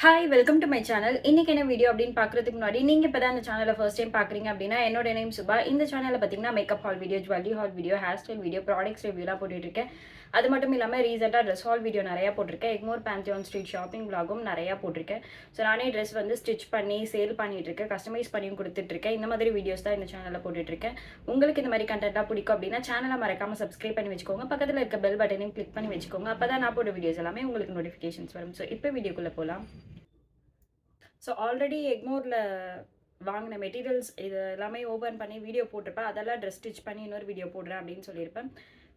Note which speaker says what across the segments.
Speaker 1: Hi welcome to my channel. இன்னைக்கு என்ன video அப்படின்னு பார்க்கறதுக்கு முன்னாடி நீங்கள் இப்போ தான் இந்த சேனலை ஃபர்ஸ்ட் டைம் பார்க்குறீங்க அப்படின்னா என்னோட நேம் சுபா. இந்த சேனலில் பார்த்தீங்கன்னா makeup haul video, jewellery haul video, hair style video, products ரிவ்யூலாம் போட்டுட்ருக்கேன். அது மட்டும் இல்லாமல் ரீசெண்டாக ட்ரெஸ் ஹால் வீடியோ நிறையா போட்டிருக்கேன். எக்மோர் பேந்தியான் ஸ்ட்ரீட் ஷாப்பிங் விளாகும் நிறையா போட்டிருக்கேன். ஸோ நானே ட்ரெஸ் வந்து ஸ்டிச் பண்ணி சேல் பண்ணிகிட்ருக்கேன், கஸ்டமைஸ் பண்ணியும் கொடுத்துட்ருக்கேன். இந்த மாதிரி வீடியோஸ் தான் இந்த சேனலில் போட்டுட்ருக்கேன். உங்களுக்கு இந்த மாதிரி கண்டென்ட்டாக பிடிக்கும் அப்படின்னா சேனலை மறக்காமல் சப்ஸ்கிரைப் பண்ணி வச்சுக்கோங்க. பக்கத்தில் இருக்க பெல் பட்டனையும் கிளிக் பண்ணி வச்சுக்கோங்க. அப்போ தான் நான் போட்ட வீடியோஸ் எல்லாமே உங்களுக்கு நோட்டிஃபிகேஷன்ஸ் வரும். ஸோ இப்போ வீடியோக்குள்ளே போகலாம். ஸோ ஆல்ரெடி எக்மோரில் வாங்கின மெட்டீரியல்ஸ் இது எல்லாமே ஓப்பன் பண்ணி வீடியோ போட்டிருப்பேன். அதெல்லாம் ட்ரெஸ் ஸ்டிச் பண்ணி இன்னொரு வீடியோ போடுறேன் அப்படின்னு சொல்லியிருப்பேன்.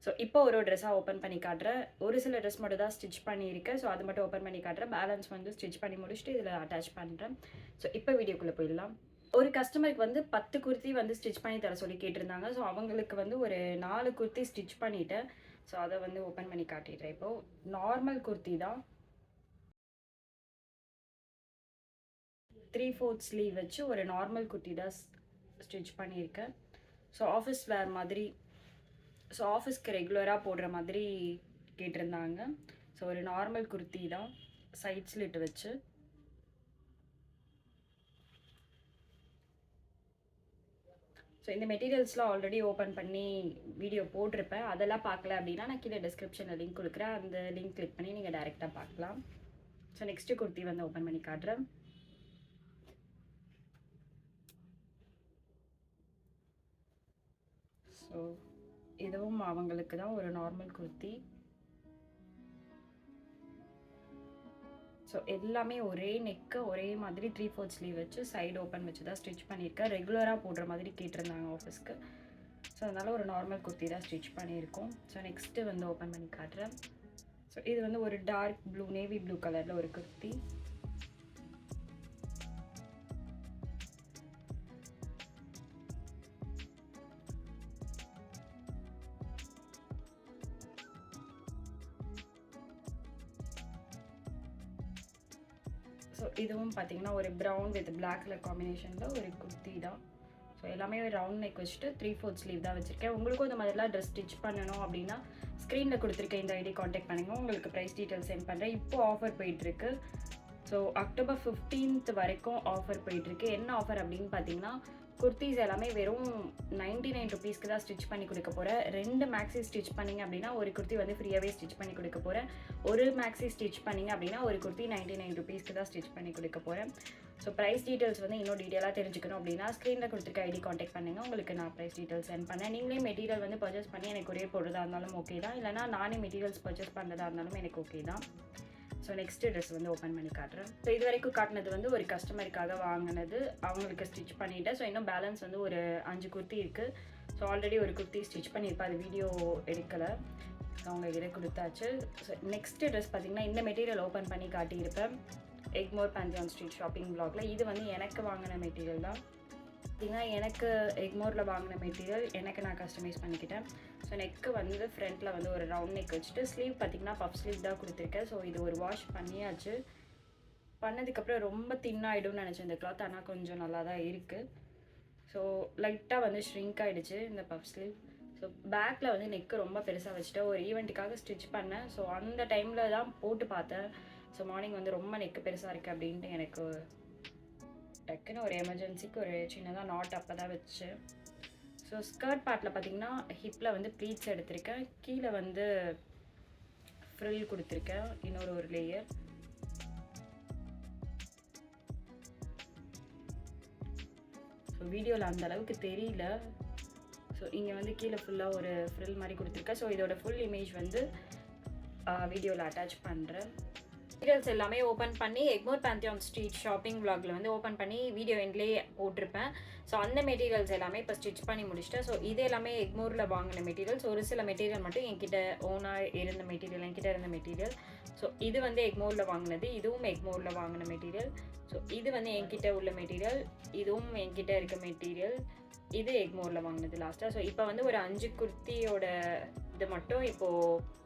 Speaker 1: ஸோ இப்போ ஒரு ட்ரெஸ்ஸாக ஓப்பன் பண்ணி காட்டுறேன். ஒரு சில ட்ரெஸ் மட்டும் தான் ஸ்டிச் பண்ணியிருக்கேன். ஸோ அது மட்டும் ஓப்பன் பண்ணி காட்டுறேன். பேலன்ஸ் வந்து ஸ்டிச் பண்ணி முடிச்சுட்டு இதில் அட்டாச் பண்ணுறேன். ஸோ இப்போ வீடியோக்குள்ளே போயிடலாம். ஒரு கஸ்டமருக்கு வந்து 10 குர்த்தி வந்து ஸ்டிச் பண்ணி தர சொல்லி கேட்டிருந்தாங்க. ஸோ அவங்களுக்கு வந்து ஒரு 4 குர்த்தி ஸ்டிச் பண்ணிவிட்டேன். ஸோ அதை வந்து ஓப்பன் பண்ணி காட்டிடுறேன். இப்போது நார்மல் குர்த்தி தான், 3/4 ஸ்லீவ் வச்சு ஒரு நார்மல் குர்த்தி தான் ஸ்டிச் பண்ணியிருக்கேன். ஸோ ஆஃபீஸ் வேர் மாதிரி, ஸோ ஆஃபீஸ்க்கு ரெகுலராக போடுற மாதிரி கேட்டிருந்தாங்க. ஸோ ஒரு நார்மல் குர்த்தி தான் சைட் ஸ்லிட் வச்சு. ஸோ இந்த மெட்டீரியல்ஸ்லாம் ஆல்ரெடி ஓப்பன் பண்ணி வீடியோ போட்டிருப்பேன். அதெல்லாம் பார்க்கல அப்படின்னா நான் கீழே டிஸ்கிரிப்ஷனில் லிங்க் கொடுக்குறேன். அந்த லிங்க் கிளிக் பண்ணி நீங்கள் டைரெக்டாக பார்க்கலாம். ஸோ நெக்ஸ்ட்டு குர்த்தி வந்து ஓப்பன் பண்ணி காட்டுறேன். ஸோ இதுவும் அவங்களுக்கு தான் ஒரு நார்மல் குர்த்தி. ஸோ எல்லாமே ஒரே நெக்கு, ஒரே மாதிரி 3/4 ஸ்லீவ் வச்சு சைடு ஓப்பன் வச்சு தான் ஸ்டிச் பண்ணியிருக்கேன். ரெகுலராக போடுற மாதிரி கேட்டிருந்தாங்க ஆஃபீஸ்க்கு. ஸோ அதனால் ஒரு நார்மல் குர்த்தி தான் ஸ்டிச் பண்ணியிருக்கோம். ஸோ நெக்ஸ்ட்டு வந்து ஓப்பன் பண்ணி காட்டுறேன். ஸோ இது வந்து ஒரு டார்க் ப்ளூ, நேவி ப்ளூ கலரில் ஒரு குர்த்தி. ஸோ இதுவும் பார்த்தீங்கன்னா ஒரு ப்ரௌன் வித் பிளாக் கலர் காம்பினேஷனில் ஒரு குர்த்தி தான். ஸோ எல்லாமே ரவுண்ட் நெக் வச்சுட்டு 3/4 ஸ்லீவ் தான் வச்சுருக்கேன். உங்களுக்கும் இந்த மாதிரிலாம் ட்ரெஸ் ஸ்டிச் பண்ணணும் அப்படின்னா ஸ்க்ரீனில் கொடுத்துருக்கேன் இந்த ஐடி காண்டாக்ட் பண்ணுங்க. உங்களுக்கு ப்ரைஸ் டீட்டெயில் சென்ட் பண்ணுறேன். இப்போது ஆஃபர் போயிட்டுருக்கு. ஸோ அக்டோபர் 15th வரைக்கும் ஆஃபர் போயிட்டுருக்கு. என்ன ஆஃபர் அப்படின்னு பார்த்தீங்கன்னா குர்த்திஸ் எல்லாமே வெறும் 99 ருபீஸ்க்கு தான் ஸ்டிச் பண்ணி கொடுக்க போகிறேன். 2 மேக்ஸி ஸ்டிச் பண்ணிங்க அப்படின்னா ஒரு குர்த்தி வந்து ஃப்ரீயாகவே ஸ்டிச் பண்ணி கொடுக்க போகிறேன். ஒரு மேக்ஸி ஸ்டிச் பண்ணிங்க அப்படின்னா ஒரு குர்த்தி 99 ருபீஸ்க்கு தான் ஸ்டிச் பண்ணி கொடுக்க போகிறேன். ஸோ ப்ரைஸ் டீட்டெயில்ஸ் வந்து இன்னும் டீட்டெயிலாக தெரிஞ்சுக்கணும் அப்படின்னா ஸ்க்ரீனில் கொடுத்துருக்க ஐடி காண்டாக்ட் பண்ணுங்கள். உங்களுக்கு நான் ப்ரைஸ் டீட்டெயில்ஸ் சென்ட் பண்ணேன். நீங்களே மெட்டீரியல் வந்து பர்ச்சேஸ் பண்ணி எனக்கு கொரியர் போடுறதா இருந்தாலும் ஓகே தான், இல்லைனா நானே மெட்டீரியல்ஸ் பர்ச்சேஸ் பண்ணுறதா இருந்தாலும் எனக்கு ஓகே தான். ஸோ நெக்ஸ்ட்டு ட்ரெஸ் வந்து ஓப்பன் பண்ணி காட்டுறேன். ஸோ இது வரைக்கும் காட்டினது வந்து ஒரு கஸ்டமருக்காக வாங்கினது, அவங்களுக்கு ஸ்டிச் பண்ணிவிட்டேன். ஸோ இன்னும் பேலன்ஸ் வந்து ஒரு 5 குர்த்தி இருக்குது. ஸோ ஆல்ரெடி ஒரு குர்த்தி ஸ்டிச் பண்ணியிருப்பேன், அது வீடியோ எடுக்கலை. ஸோ அவங்க இதை கொடுத்தாச்சு. ஸோ நெக்ஸ்ட்டு ட்ரெஸ் பார்த்திங்கன்னா இந்த மெட்டீரியல் ஓப்பன் பண்ணி காட்டியிருப்பேன் எக்மோர் பேந்தியான் ஸ்ட்ரீட் ஷாப்பிங் வ்ளாகில். இது வந்து எனக்கு வாங்கின மெட்டீரியல் தான். பார்த்திங்கன்னா எனக்கு எக்மோரில் வாங்கின மெட்டீரியல் எனக்கு நான் கஸ்டமைஸ் பண்ணிக்கிட்டேன். ஸோ நெக்கு வந்து ஃப்ரண்ட்டில் வந்து ஒரு ரவுண்ட் நெக் வச்சுட்டு ஸ்லீவ் பார்த்திங்கன்னா பஃப் ஸ்லீவ் தான் கொடுத்துருக்கேன். ஸோ இது ஒரு வாஷ் பண்ணியாச்சு. பண்ணதுக்கப்புறம் ரொம்ப தின்னாகிடும்னு நினச்சேன் இந்த கிளாத், ஆனால் கொஞ்சம் நல்லா தான் இருக்குது. ஸோ லைட்டாக வந்து ஷ்ரிங்க் ஆகிடுச்சு இந்த பஃப் ஸ்லீவ். ஸோ பேக்கில் வந்து நெக்கு ரொம்ப பெருசாக வச்சுட்டேன். ஒரு ஈவெண்ட்டுக்காக ஸ்டிச் பண்ணேன். ஸோ அந்த டைமில் தான் போட்டு பார்த்தேன். ஸோ மார்னிங் வந்து ரொம்ப நெக்கு பெருசாக இருக்குது அப்படின்ட்டு எனக்கு டக்குன்னு ஒரு எமர்ஜென்சிக்கு ஒரு சின்னதாக நாட் அப்போ தான் வச்சு. ஸோ ஸ்கர்ட் பார்ட்டில் பார்த்திங்கன்னா ஹிப்பில் வந்து ப்ளீட்ஸ் எடுத்திருக்கேன். கீழே வந்து ஃப்ரில் கொடுத்துருக்கேன், இன்னொரு ஒரு லேயர். ஸோ வீடியோவில் அந்த அளவுக்கு தெரியல. ஸோ இங்கே வந்து கீழே ஃபுல்லாக ஒரு ஃப்ரில் மாதிரி கொடுத்துருக்கேன். ஸோ இதோட ஃபுல் இமேஜ் வந்து வீடியோவில் அட்டாச் பண்ணுறேன். மெட்டீரியல்ஸ் எல்லாமே ஓப்பன் பண்ணி எக்மோர் பேந்தியான் ஸ்ட்ரீட் ஷாப்பிங் விளாகில் வந்து ஓப்பன் பண்ணி வீடியோ எண்ட்லேயே போட்டிருப்பேன். ஸோ அந்த மெட்டீரியல்ஸ் எல்லாமே இப்போ ஸ்டிச் பண்ணி முடிச்சிட்டேன். ஸோ இது எல்லாமே எக்மோரில் வாங்கின மெட்டீரியல்ஸ். ஒரு சில மெட்டீரியல் மட்டும் என்கிட்ட ஓனாக இருந்த மெட்டீரியல், என்கிட்ட இருந்த மெட்டீரியல். ஸோ இது வந்து எக்மோரில் வாங்கினது, இதுவும் எக்மோரில் வாங்கின மெட்டீரியல். ஸோ இது வந்து என்கிட்ட உள்ள மெட்டீரியல், இதுவும் என்கிட்ட இருக்க மெட்டீரியல். இது எக்மோரில் வாங்கினது லாஸ்ட்டாக. ஸோ இப்போ வந்து ஒரு 5 குர்த்தியோட இது மட்டும் இப்போது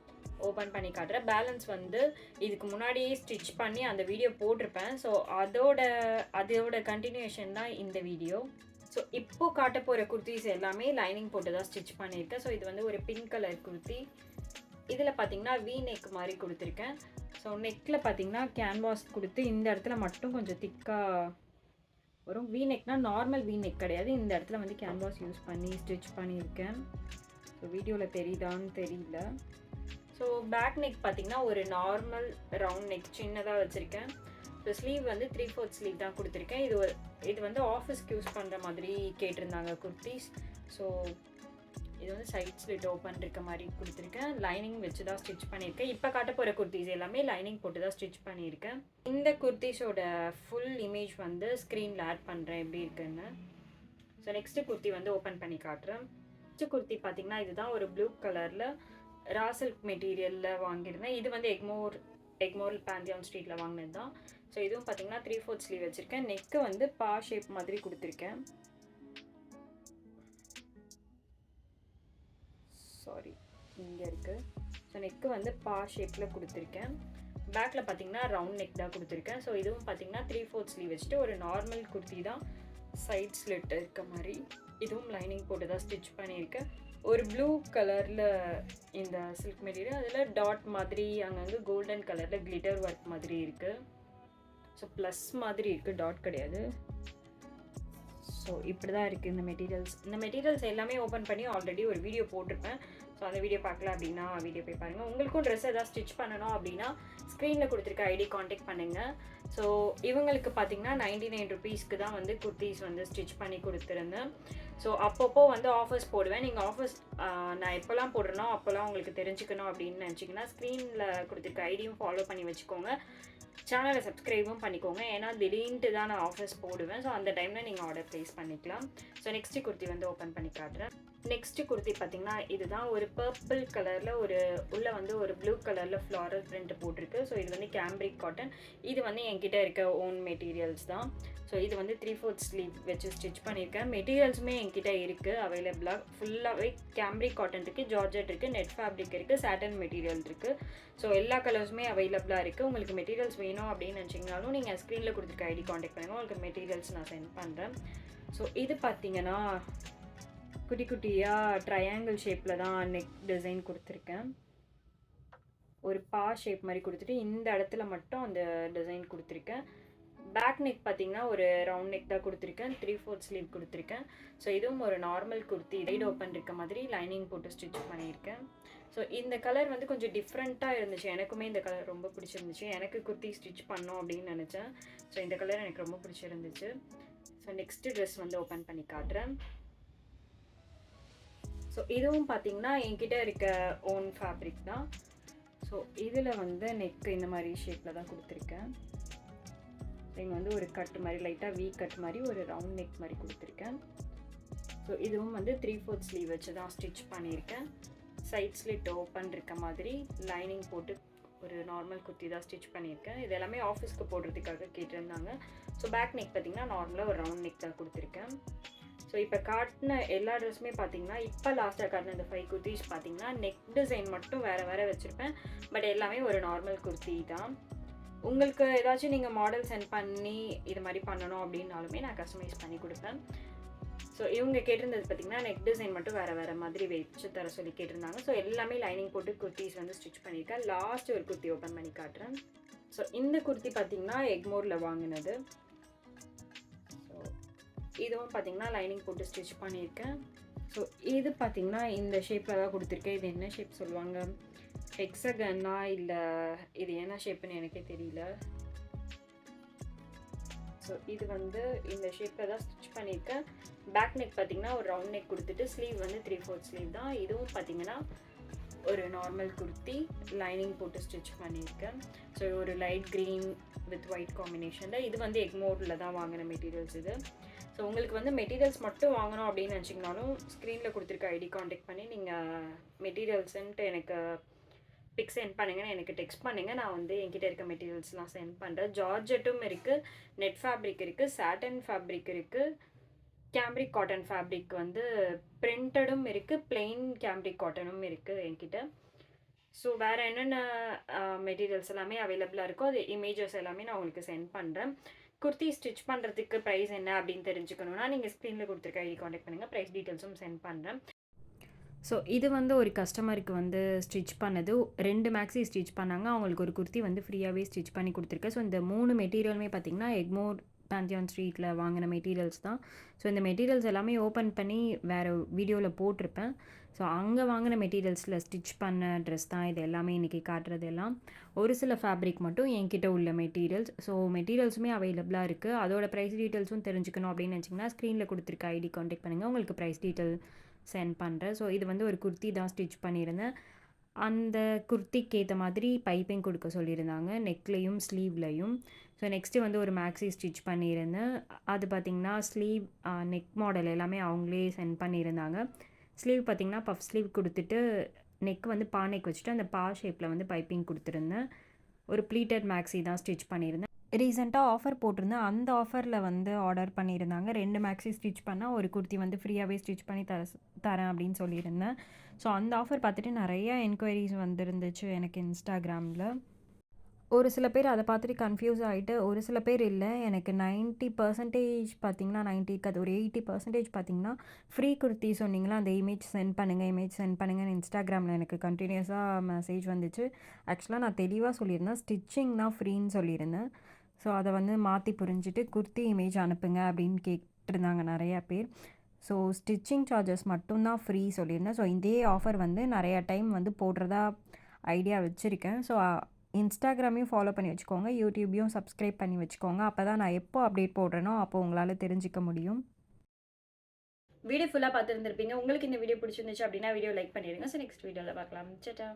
Speaker 1: ஓப்பன் பண்ணி காட்டுறேன். பேலன்ஸ் வந்து இதுக்கு முன்னாடியே ஸ்டிச் பண்ணி அந்த வீடியோ போட்டிருப்பேன். ஸோ அதோட கண்டினியூஷன் தான் இந்த வீடியோ. ஸோ இப்போது காட்ட போகிற குர்த்திஸ் எல்லாமே லைனிங் போட்டு தான் ஸ்டிச் பண்ணியிருக்கேன். ஸோ இது வந்து ஒரு பிங்க் கலர் குர்த்தி. இதில் பார்த்தீங்கன்னா வி நெக் மாதிரி கொடுத்துருக்கேன். ஸோ நெக்கில் பார்த்தீங்கன்னா கேன்வாஸ் கொடுத்து இந்த இடத்துல மட்டும் கொஞ்சம் திக்காக வரும். வீ நெக்னா நார்மல் வீ நெக் கிடையாது, இந்த இடத்துல வந்து கேன்வாஸ் யூஸ் பண்ணி ஸ்டிச் பண்ணியிருக்கேன். ஸோ வீடியோவில் தெரியுதான்னு தெரியல. ஸோ பேக் நெக் பார்த்தீங்கன்னா ஒரு நார்மல் ரவுண்ட் நெக் சின்னதாக வச்சுருக்கேன். ஸோ ஸ்லீவ் வந்து 3/4 ஸ்லீவ் தான் கொடுத்துருக்கேன். இது வந்து ஆஃபீஸ்க்கு யூஸ் பண்ணுற மாதிரி கேட்டிருந்தாங்க குர்த்திஸ். ஸோ இது வந்து சைட் ஸ்லிட் ஓப்பன் இருக்க மாதிரி கொடுத்துருக்கேன். லைனிங் வச்சு தான் ஸ்டிச் பண்ணியிருக்கேன். இப்போ காட்ட போகிற குர்த்திஸ் எல்லாமே லைனிங் போட்டு தான் ஸ்டிச் பண்ணியிருக்கேன். இந்த குர்த்திஸோட ஃபுல் இமேஜ் வந்து ஸ்க்ரீனில் ஆட் பண்ணுறேன் எப்படி இருக்குன்னு. ஸோ நெக்ஸ்ட்டு குர்த்தி வந்து ஓப்பன் பண்ணி காட்டுறேன். நெக்ஸ்ட்டு குர்த்தி பார்த்தீங்கன்னா இதுதான் ஒரு ப்ளூ கலரில் ரா சில்க் மெட்டீரியலில் வாங்கியிருந்தேன். இது வந்து எக்மோர் பேந்தியான் ஸ்ட்ரீட்டில் வாங்கினது தான். ஸோ இதுவும் பார்த்தீங்கன்னா 3/4 ஸ்லீவ் வச்சுருக்கேன். நெக்கு வந்து பா ஷேப் மாதிரி கொடுத்துருக்கேன். சாரி, இங்கே இருக்குது. ஸோ நெக்கு வந்து பா ஷேப்பில் கொடுத்துருக்கேன். பேக்கில் பார்த்தீங்கன்னா ரவுண்ட் நெக் தான் கொடுத்துருக்கேன். ஸோ இதுவும் பார்த்தீங்கன்னா 3/4 ஸ்லீவ் வச்சுட்டு ஒரு நார்மல் குர்த்தி தான், சைட் ஸ்லிட் இருக்க மாதிரி. இதுவும் லைனிங் போட்டு தான் ஸ்டிச் பண்ணியிருக்கேன். ஒரு ப்ளூ கலரில் இந்த சில்க் மெட்டீரியல், அதில் டாட் மாதிரி அங்கங்கே கோல்டன் கலரில் கிளிட்டர் ஒர்க் மாதிரி இருக்குது. ஸோ ப்ளஸ் மாதிரி இருக்குது, டாட் கிடையாது. ஸோ இப்படி தான் இருக்குது இந்த மெட்டீரியல்ஸ் எல்லாமே ஓப்பன் பண்ணி ஆல்ரெடி ஒரு வீடியோ போட்டிருப்பேன். ஸோ அந்த வீடியோ பார்க்கல அப்படின்னா வீடியோ போய் பாருங்கள். உங்களுக்கும் ட்ரெஸ் எதாவது ஸ்டிச் பண்ணணும் அப்படின்னா ஸ்க்ரீனில் கொடுத்துருக்க ஐடி காண்டாக்ட் பண்ணுங்கள். ஸோ இவங்களுக்கு பார்த்தீங்கன்னா 99 ருபீஸ்க்கு தான் வந்து குர்த்திஸ் வந்து ஸ்டிச் பண்ணி கொடுத்துருந்தேன். ஸோ அப்பப்போ வந்து ஆஃபர்ஸ் போடுவேன். நீங்கள் ஆஃபர்ஸ் நான் எப்போல்லாம் போடுறேனோ அப்போல்லாம் உங்களுக்கு தெரிஞ்சுக்கணும் அப்படின்னு நினச்சிங்கன்னா ஸ்க்ரீனில் கொடுத்துருக்க ஐடியும் ஃபாலோ பண்ணி வச்சுக்கோங்க. சேனலை சப்ஸ்கிரைபும் பண்ணிக்கோங்க. ஏன்னா திடீர்னு தான் நான் ஆஃபர்ஸ் போடுவேன். ஸோ அந்த டைமில் நீங்கள் ஆர்டர் ப்ளேஸ் பண்ணிக்கலாம். ஸோ நெக்ஸ்ட்டு குர்த்தி வந்து ஓப்பன் பண்ணி காட்டுறேன். நெக்ஸ்ட்டு குர்த்தி பார்த்தீங்கன்னா இதுதான் ஒரு பர்பிள் கலரில் உள்ளே வந்து ஒரு ப்ளூ கலரில் ஃப்ளாரல் பிரிண்ட் போட்டிருக்கு. ஸோ இது வந்து கேம்ப்ரிக் காட்டன். இது வந்து என்கிட்ட இருக்க ஓன் மெட்டீரியல்ஸ் தான். ஸோ இது வந்து 3/4 ஸ்லீவ் வச்சு ஸ்டிச் பண்ணியிருக்கேன். மெட்டீரியல்ஸுமே என்கிட்ட இருக்குது அவைலபிளாக. ஃபுல்லாகவே கேம்ப்ரிக் காட்டன் இருக்குது, ஜார்ஜெட் இருக்குது, நெட் ஃபேப்ரிக் இருக்குது, சாட்டன் மெட்டீரியல் இருக்குது. ஸோ எல்லா கலர்ஸுமே அவைலபிளாக இருக்குது. உங்களுக்கு மெட்டீரியல்ஸ் வேணும் அப்படின்னு நினச்சிங்கனாலும் நீங்கள் ஸ்க்ரீனில் கொடுத்துருக்க ஐடி காண்டாக்ட் பண்ணுங்கள். உங்களுக்கு மெட்டீரியல்ஸ் நான் சென்ட் பண்ணுறேன். ஸோ இது பார்த்தீங்கன்னா குட்டி குட்டியாக ட்ரையாங்கிள் ஷேப்பில் தான் நெக் டிசைன் கொடுத்துருக்கேன். ஒரு பா ஷேப் மாதிரி கொடுத்துட்டு இந்த இடத்துல மட்டும் அந்த டிசைன் கொடுத்துருக்கேன். பேக் நெக் பார்த்தீங்கன்னா ஒரு ரவுண்ட் நெக் தான் கொடுத்துருக்கேன். 3/4 ஸ்லீவ் கொடுத்துருக்கேன். ஸோ இதுவும் ஒரு நார்மல் குர்த்தி, சைடு ஓப்பன் இருக்க மாதிரி லைனிங் போட்டு ஸ்டிச் பண்ணியிருக்கேன். ஸோ இந்த கலர் வந்து கொஞ்சம் டிஃப்ரெண்ட்டாக இருந்துச்சு. எனக்குமே இந்த கலர் ரொம்ப பிடிச்சிருந்துச்சு. எனக்கு குர்த்தி ஸ்டிச் பண்ணோம் அப்படின்னு நினச்சேன். ஸோ இந்த கலர் எனக்கு ரொம்ப பிடிச்சிருந்துச்சு. ஸோ நெக்ஸ்ட்டு ட்ரெஸ் வந்து ஓப்பன் பண்ணி காட்டுறேன். ஸோ இதுவும் பார்த்தீங்கன்னா என்கிட்ட இருக்க ஓன் ஃபேப்ரிக் தான். ஸோ இதில் வந்து நெக்கு இந்த மாதிரி ஷேப்பில் தான் கொடுத்துருக்கேன். இங்கே வந்து ஒரு கட் மாதிரி லைட்டாக வீ கட் மாதிரி ஒரு ரவுண்ட் நெக் மாதிரி கொடுத்துருக்கேன். ஸோ இதுவும் வந்து 3/4 ஸ்லீவ் வச்சு தான் ஸ்டிச் பண்ணியிருக்கேன். சைட் ஸ்லிட் ஓப்பன் இருக்க மாதிரி லைனிங் போட்டு ஒரு நார்மல் குர்த்தி தான் ஸ்டிச் பண்ணியிருக்கேன். இது எல்லாமே ஆஃபீஸ்க்கு போடுறதுக்காக கேட்டிருந்தாங்க. ஸோ பேக் நெக் பார்த்தீங்கன்னா நார்மலாக ஒரு ரவுண்ட் நெக் தான் கொடுத்துருக்கேன். ஸோ இப்போ காட்டின எல்லா ட்ரெஸ்ஸுமே பார்த்தீங்கன்னா இப்போ லாஸ்ட்டாக காட்டின இந்த 5 குர்த்திஸ் பார்த்தீங்கன்னா நெக் டிசைன் மட்டும் வேறு வச்சுருப்பேன். பட் எல்லாமே ஒரு நார்மல் குர்த்தி தான். உங்களுக்கு ஏதாச்சும் நீங்கள் மாடல் சென்ட் பண்ணி இது மாதிரி பண்ணணும் அப்படின்னாலுமே நான் கஸ்டமைஸ் பண்ணி கொடுப்பேன். ஸோ இவங்க கேட்டிருந்தது பார்த்திங்கன்னா நெக் டிசைன் மட்டும் வேறு மாதிரி வச்சு தர சொல்லி கேட்டிருந்தாங்க. ஸோ எல்லாமே லைனிங் போட்டு குர்த்திஸ் வந்து ஸ்டிச் பண்ணியிருக்கேன். லாஸ்ட் ஒரு குர்த்தி ஓப்பன் பண்ணி காட்டுறேன். ஸோ இந்த குர்த்தி பார்த்திங்கன்னா எக்மோரில் வாங்கினது. ஸோ இதுவும் பார்த்திங்கன்னா லைனிங் போட்டு ஸ்டிச் பண்ணியிருக்கேன். ஸோ இது பார்த்திங்கன்னா இந்த ஷேப்பில் தான் கொடுத்துருக்கேன். இது என்ன ஷேப் சொல்லுவாங்க, ஹெக்ஸகன்னா இல்லை இது என்ன ஷேப்புன்னு எனக்கே தெரியல. ஸோ இது வந்து இந்த ஷேப்பில் தான் ஸ்டிச் பண்ணியிருக்கேன். பேக் நெக் பார்த்திங்கன்னா ஒரு ரவுண்ட் நெக் கொடுத்துட்டு ஸ்லீவ் வந்து 3/4 ஸ்லீவ் தான். இதுவும் பார்த்திங்கன்னா ஒரு நார்மல் குர்த்தி லைனிங் போட்டு ஸ்டிச் பண்ணியிருக்கேன். ஸோ ஒரு லைட் க்ரீன் வித் ஒயிட் காம்பினேஷனில். இது வந்து எக்மோரில் தான் வாங்கின மெட்டீரியல்ஸ் இது. ஸோ உங்களுக்கு வந்து மெட்டீரியல்ஸ் மட்டும் வாங்கணும் அப்படின்னு நினச்சிங்கனாலும் ஸ்க்ரீனில் கொடுத்துருக்க ஐடி காண்டாக்ட் பண்ணி நீங்கள் மெட்டீரியல்ஸுன்ட்டு எனக்கு பிக் சென்ட் பண்ணுங்கன்னு எனக்கு டெக்ஸ்ட் பண்ணுங்கள். நான் வந்து என்கிட்ட இருக்க மெட்டீரியல்ஸ்லாம் சென்ட் பண்ணுறேன். ஜார்ஜெட்டும் இருக்குது, நெட் ஃபேப்ரிக் இருக்குது, சாட்டன் ஃபேப்ரிக் இருக்குது, கேம்ப்ரிக் காட்டன் ஃபேப்ரிக் வந்து பிரிண்டடும் இருக்குது, பிளெயின் கேம்ப்ரிக் காட்டனும் இருக்குது என்கிட்ட. ஸோ வேறு என்னென்ன மெட்டீரியல்ஸ் எல்லாமே அவைலபிளாக இருக்கோ அது இமேஜஸ் எல்லாமே நான் உங்களுக்கு சென்ட் பண்ணுறேன். குர்த்தி ஸ்டிச் பண்ணுறதுக்கு ப்ரைஸ் என்ன அப்படின்னு தெரிஞ்சுக்கணுன்னா நீங்கள் ஸ்க்ரீனில் கொடுத்துருக்க ஐடி காண்டாக்ட் பண்ணுங்கள். ப்ரைஸ் டீட்டெயில்ஸும் சென்ட் பண்ணுறேன். ஸோ இது வந்து ஒரு கஸ்டமருக்கு வந்து ஸ்டிச் பண்ணது. 2 மேக்ஸி ஸ்டிச் பண்ணாங்க. அவங்களுக்கு ஒரு குர்த்தி வந்து ஃப்ரீயாவே ஸ்டிச் பண்ணி குடுத்துருக்கேன். ஸோ இந்த 3 மெட்டீரியலுமே பார்த்தீங்கன்னா, எக்மோர் பாந்தியான் ஸ்ட்ரீட்ல வாங்குன மெட்டீரியல்ஸ் தான். ஸோ இந்த மெட்டீரியல்ஸ் எல்லாமே ஓப்பன் பண்ணி வேற வீடியோல போட்டிருப்பேன். ஸோ அங்க வாங்குன மெட்டீரியல்ஸ்ல ஸ்டிச் பண்ண ட்ரெஸ் தான் இது எல்லாமே இன்னைக்கு காட்டுறது எல்லாம். ஒரு சில ஃபேப்ரிக் மட்டும் என்கிட்ட உள்ள மெட்டீரியல்ஸ். ஸோ மெட்டீரியல்ஸுமே அவைலபிளா இருக்கு. அதோட பிரைஸ் டீட்டெயில்ஸும் தெரிஞ்சுக்கணும் அப்படின்னு நினச்சிங்கன்னா, ஸ்க்ரீன்ல குடுத்துருக்க ஐடி கான்டாக்ட் பண்ணுங்க. உங்களுக்கு பிரைஸ் டீட்டெயில் சென்ட் பண்ணுறேன். ஸோ இது வந்து ஒரு குர்த்தி தான் ஸ்டிச் பண்ணியிருந்தேன். அந்த குர்த்திக்கு ஏத்த மாதிரி பைப்பிங் குடுக்க சொல்லியிருந்தாங்க. நெக்லயும், ஸ்லீவ்லயும். ஸோ நெக்ஸ்ட்டு வந்து ஒரு மேக்ஸி ஸ்டிச் பண்ணியிருந்தேன். அது பார்த்தீங்கன்னா, ஸ்லீவ் நெக் மாடல் எல்லாமே அவங்களே சென்ட் பண்ணியிருந்தாங்க. ஸ்லீவ் பார்த்தீங்கன்னா, பஃப் ஸ்லீவ் குடுத்துட்டு, நெக் வந்து பா நெக் வச்சுட்டு, அந்த பா ஷேப்ல வந்து பைப்பிங் குடுத்துருந்தேன். ஒரு ப்ளீட்டட் மேக்ஸி தான் ஸ்டிச் பண்ணியிருந்தேன். ரீசென்ட்டா ஆஃபர் போட்டிருந்தேன். அந்த ஆஃபர்ல வந்து ஆர்டர் பண்ணியிருந்தாங்க. 2 மேக்ஸி ஸ்டிச் பண்ணா, ஒரு குர்த்தி வந்து ஃப்ரீயாவே ஸ்டிச் பண்ணி தரேன் அப்படின்னு சொல்லியிருந்தேன். ஸோ அந்த ஆஃபர் பார்த்துட்டு நெறைய என்கொயரீஸ் வந்திருந்துச்சு எனக்கு இன்ஸ்டாகிராம்ல. ஒரு சில பேர் அத பார்த்துட்டு கன்ஃப்யூஸ் ஆயிட்டு, ஒரு சில பேர் இல்ல. எனக்கு 90% பார்த்தீங்கன்னா, 90 இருக்காது. ஒரு 80% பார்த்தீங்கன்னா, ஃப்ரீ குர்த்தி சொன்னீங்களா, அந்த இமேஜ் சென்ட் பண்ணுங்கன்னு இன்ஸ்டாகிராம்ல எனக்கு கன்டினியூஸா மெசேஜ் வந்துச்சு. ஆக்சுவலா நான் தெளிவா சொல்லியிருந்தேன். ஸ்டிச்சிங் தான் ஃப்ரீன்னு சொல்லியிருந்தேன். ஸோ அத வந்து மாத்தி புரிஞ்சுட்டு, குர்த்தி இமேஜ் அனுப்புங்க அப்படின்னு கேட்டிருந்தாங்க நெறைய பேர். ஸோ ஸ்டிச்சிங் சார்ஜஸ் மட்டும் தான் ஃப்ரீ சொல்லியிருந்தேன். ஸோ இதே ஆஃபர் வந்து நெறைய டைம் வந்து போடுறதா ஐடியா வச்சிருக்கேன். ஸோ இன்ஸ்டாகிராமையும் ஃபாலோ பண்ணி வச்சுக்கோங்க. யூடியூபையும் சப்ஸ்கிரைப் பண்ணி வச்சுக்கோங்க. அப்பதான் நான் எப்போ அப்டேட் போடுறேனோ, அப்போ உங்களால தெரிஞ்சுக்க முடியும். வீடியோ ஃபுல்லா பார்த்துருந்துருப்பீங்க. உங்களுக்கு இந்த வீடியோ பிடிச்சிருந்துச்சு அப்படின்னா, வீடியோ லைக் பண்ணிடுங்க. ஸோ நெக்ஸ்ட் வீடியோல பார்க்கலாம். டாடா.